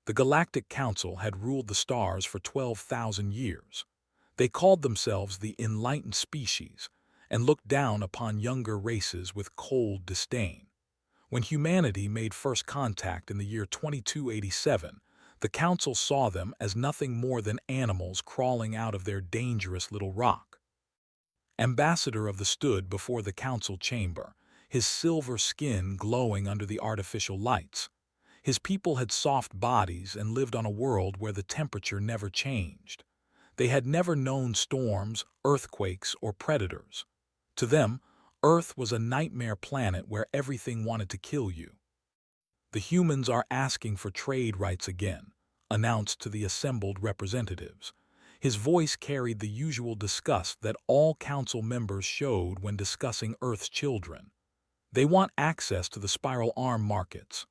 The Galactic Council had ruled the stars for 12,000 years. They called themselves the enlightened species and looked down upon younger races with cold disdain. When humanity made first contact in the year 2287, the Council saw them as nothing more than animals crawling out of their dangerous little rock. Ambassador of the stood before the council chamber, his silver skin glowing under the artificial lights. His people had soft bodies and lived on a world where the temperature never changed. They had never known storms, earthquakes, or predators. To them, Earth was a nightmare planet where everything wanted to kill you. The humans are asking for trade rights again, announced to the assembled representatives. His voice carried the usual disgust that all council members showed when discussing Earth's children. They want access to the spiral arm markets.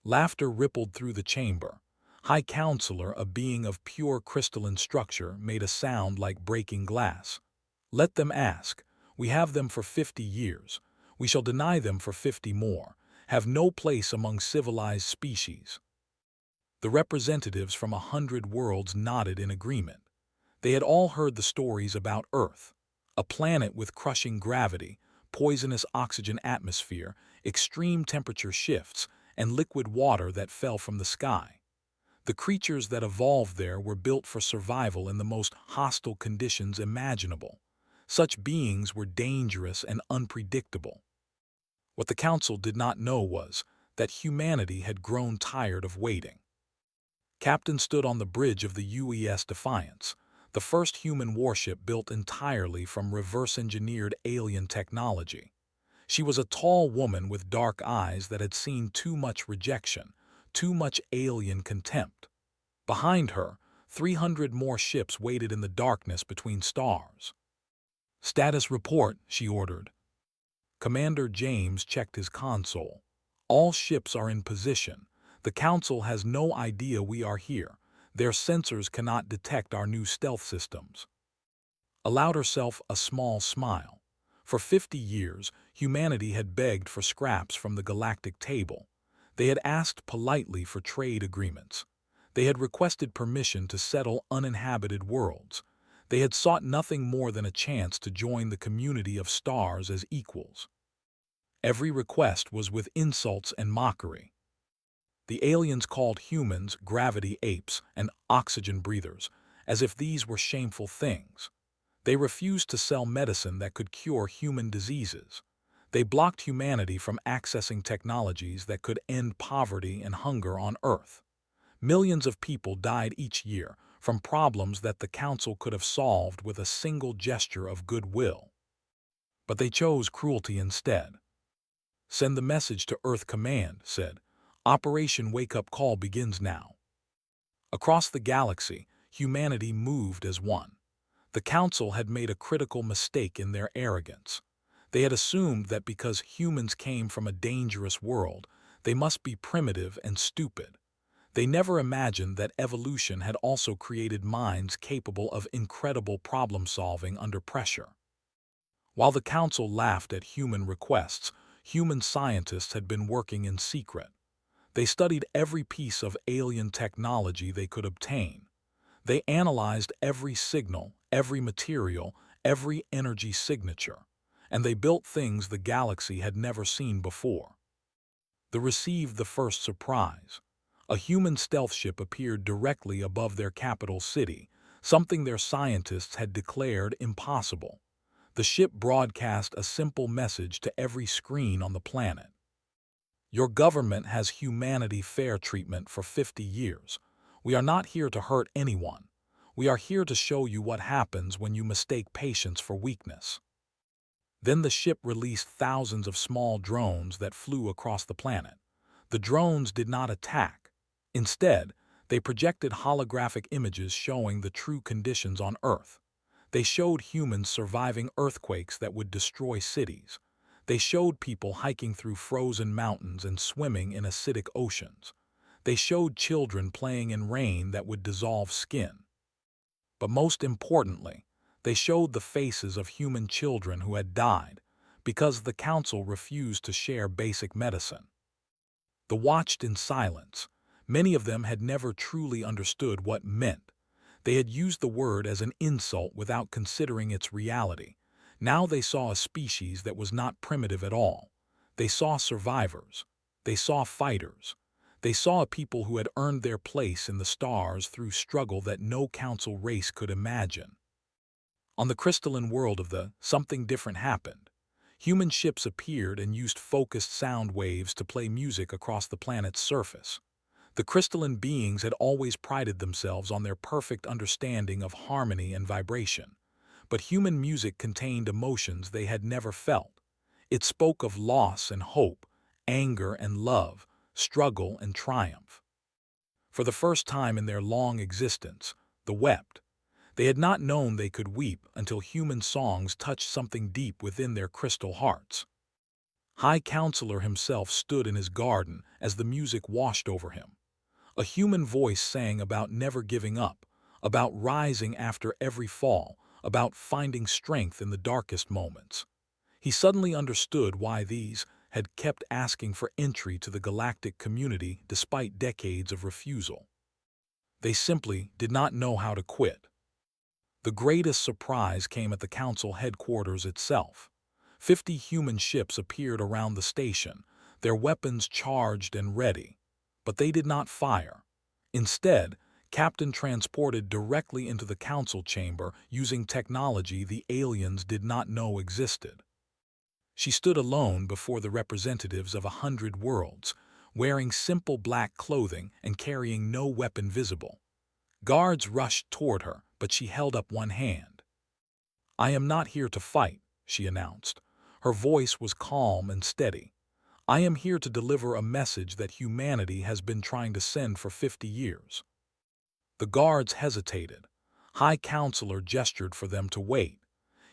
Laughter rippled through the chamber. High Counselor, a being of pure crystalline structure, made a sound like breaking glass. Let them ask. We have them for 50 years. We shall deny them for 50 more. Have no place among civilized species. The representatives from 100 worlds nodded in agreement. They had all heard the stories about Earth, a planet with crushing gravity, poisonous oxygen atmosphere, extreme temperature shifts, and liquid water that fell from the sky. The creatures that evolved there were built for survival in the most hostile conditions imaginable. Such beings were dangerous and unpredictable. What the Council did not know was that humanity had grown tired of waiting. Captain stood on the bridge of the UES Defiance, the first human warship built entirely from reverse-engineered alien technology. She was a tall woman with dark eyes that had seen too much rejection, too much alien contempt. Behind her, 300 more ships waited in the darkness between stars. "Status report," she ordered. Commander James checked his console. "All ships are in position. The Council has no idea we are here. Their sensors cannot detect our new stealth systems." Allowed herself a small smile. For 50 years, humanity had begged for scraps from the galactic table. They had asked politely for trade agreements. They had requested permission to settle uninhabited worlds. They had sought nothing more than a chance to join the community of stars as equals. Every request was with insults and mockery. The aliens called humans gravity apes and oxygen breathers, as if these were shameful things. They refused to sell medicine that could cure human diseases. They blocked humanity from accessing technologies that could end poverty and hunger on Earth. Millions of people died each year from problems that the Council could have solved with a single gesture of goodwill. But they chose cruelty instead. "Send the message to Earth Command," said. "Operation Wake Up Call begins now." Across the galaxy, humanity moved as one. The Council had made a critical mistake in their arrogance. They had assumed that because humans came from a dangerous world, they must be primitive and stupid. They never imagined that evolution had also created minds capable of incredible problem-solving under pressure. While the Council laughed at human requests, human scientists had been working in secret. They studied every piece of alien technology they could obtain. They analyzed every signal, every material, every energy signature, and they built things the galaxy had never seen before. They received the first surprise. A human stealth ship appeared directly above their capital city, something their scientists had declared impossible. The ship broadcast a simple message to every screen on the planet. "Your government has humanity fair treatment for 50 years. We are not here to hurt anyone. We are here to show you what happens when you mistake patience for weakness." Then the ship released thousands of small drones that flew across the planet. The drones did not attack. Instead, they projected holographic images showing the true conditions on Earth. They showed humans surviving earthquakes that would destroy cities. They showed people hiking through frozen mountains and swimming in acidic oceans. They showed children playing in rain that would dissolve skin. But most importantly, they showed the faces of human children who had died because the Council refused to share basic medicine. They watched in silence. Many of them had never truly understood what meant. They had used the word as an insult without considering its reality. Now they saw a species that was not primitive at all. They saw survivors. They saw fighters. They saw a people who had earned their place in the stars through struggle that no council race could imagine. On the crystalline world of the something different happened. Human ships appeared and used focused sound waves to play music across the planet's surface. The crystalline beings had always prided themselves on their perfect understanding of harmony and vibration. But human music contained emotions they had never felt. It spoke of loss and hope, anger and love, struggle and triumph. For the first time in their long existence, they wept. They had not known they could weep until human songs touched something deep within their crystal hearts. High Counselor himself stood in his garden as the music washed over him. A human voice sang about never giving up, about rising after every fall, about finding strength in the darkest moments. He suddenly understood why these had kept asking for entry to the galactic community despite decades of refusal. They simply did not know how to quit. The greatest surprise came at the council headquarters itself. 50 human ships appeared around the station, their weapons charged and ready. But they did not fire. Instead, Captain transported directly into the council chamber using technology the aliens did not know existed. She stood alone before the representatives of 100 worlds, wearing simple black clothing and carrying no weapon visible. Guards rushed toward her, but she held up one hand. "I am not here to fight," she announced. Her voice was calm and steady. "I am here to deliver a message that humanity has been trying to send for 50 years. The guards hesitated. High Counselor gestured for them to wait.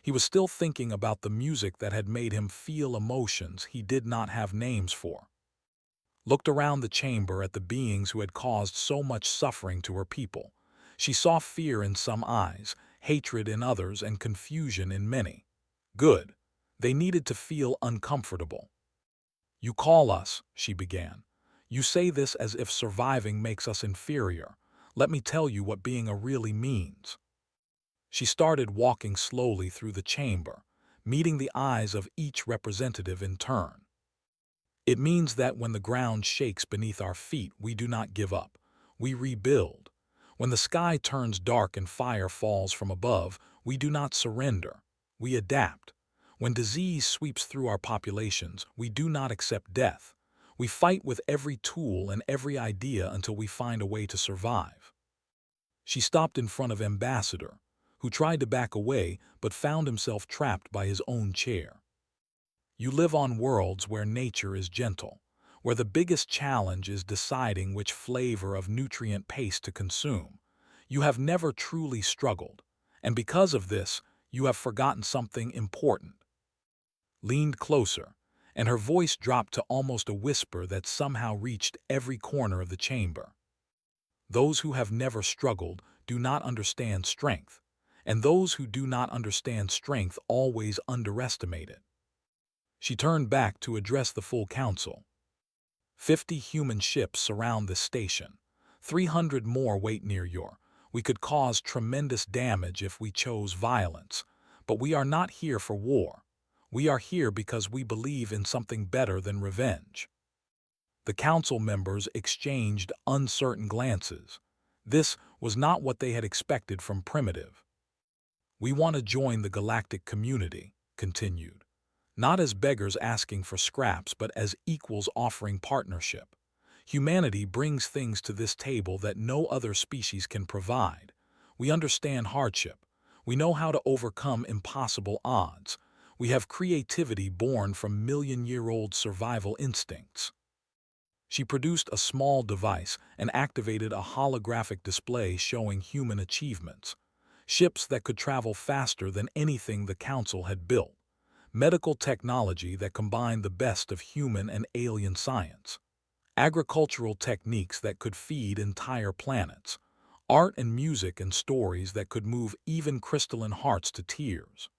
He was still thinking about the music that had made him feel emotions he did not have names for. Looked around the chamber at the beings who had caused so much suffering to her people. She saw fear in some eyes, hatred in others, and confusion in many. Good. They needed to feel uncomfortable. "You call us," she began. "You say this as if surviving makes us inferior. Let me tell you what being a really means." She started walking slowly through the chamber, meeting the eyes of each representative in turn. "It means that when the ground shakes beneath our feet, we do not give up. We rebuild. When the sky turns dark and fire falls from above, we do not surrender. We adapt. When disease sweeps through our populations, we do not accept death. We fight with every tool and every idea until we find a way to survive." She stopped in front of Ambassador, who tried to back away but found himself trapped by his own chair. "You live on worlds where nature is gentle, where the biggest challenge is deciding which flavor of nutrient paste to consume. You have never truly struggled, and because of this, you have forgotten something important." Leaned closer, and her voice dropped to almost a whisper that somehow reached every corner of the chamber. "Those who have never struggled do not understand strength, and those who do not understand strength always underestimate it." She turned back to address the full council. 50 human ships surround this station. 300 more wait near your. We could cause tremendous damage if we chose violence, but we are not here for war. We are here because we believe in something better than revenge. The council members exchanged uncertain glances. This was not what they had expected from Primitive. "We want to join the galactic community," continued. "Not as beggars asking for scraps, but as equals offering partnership. Humanity brings things to this table that no other species can provide. We understand hardship. We know how to overcome impossible odds. We have creativity born from million-year-old survival instincts." She produced a small device and activated a holographic display showing human achievements. Ships that could travel faster than anything the Council had built. Medical technology that combined the best of human and alien science. Agricultural techniques that could feed entire planets. Art and music and stories that could move even crystalline hearts to tears.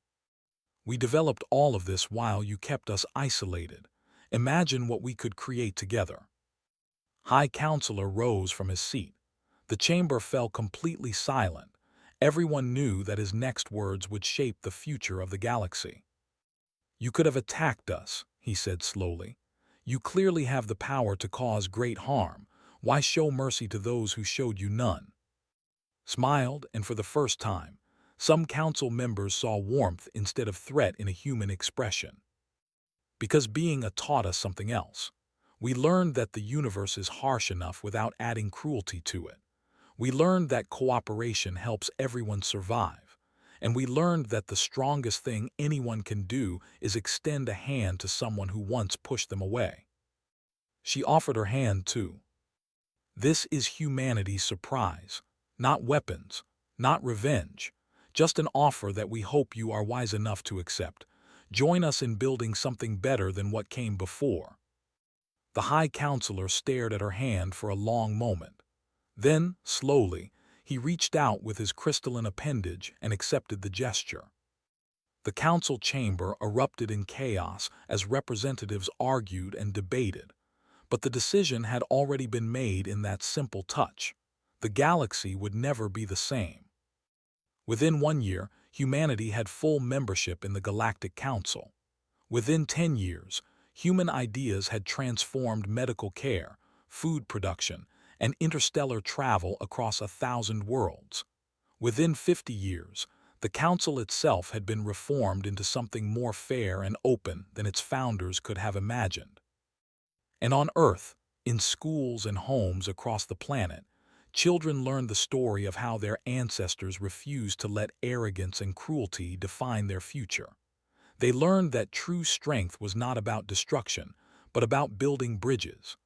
"We developed all of this while you kept us isolated. Imagine what we could create together." High Counselor rose from his seat. The chamber fell completely silent. Everyone knew that his next words would shape the future of the galaxy. "You could have attacked us," he said slowly. "You clearly have the power to cause great harm. Why show mercy to those who showed you none?" Smiled, and for the first time, some council members saw warmth instead of threat in a human expression. Because being taught us something else. We learned that the universe is harsh enough without adding cruelty to it. We learned that cooperation helps everyone survive. And we learned that the strongest thing anyone can do is extend a hand to someone who once pushed them away. She offered her hand too. This is humanity's surprise. Not weapons, not revenge. Just an offer that we hope you are wise enough to accept. Join us in building something better than what came before. The High Counselor stared at her hand for a long moment. Then, slowly, he reached out with his crystalline appendage and accepted the gesture. The council chamber erupted in chaos as representatives argued and debated. But the decision had already been made in that simple touch. The galaxy would never be the same. Within 1 year, humanity had full membership in the Galactic Council. Within 10 years, human ideas had transformed medical care, food production, and interstellar travel across 1,000 worlds. Within 50 years, the Council itself had been reformed into something more fair and open than its founders could have imagined. And on Earth, in schools and homes across the planet, children learned the story of how their ancestors refused to let arrogance and cruelty define their future. They learned that true strength was not about destruction, but about building bridges.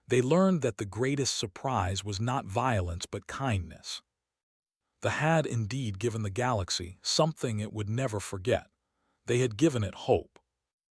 They learned that the greatest surprise was not violence but kindness. They had indeed given the galaxy something it would never forget. They had given it hope.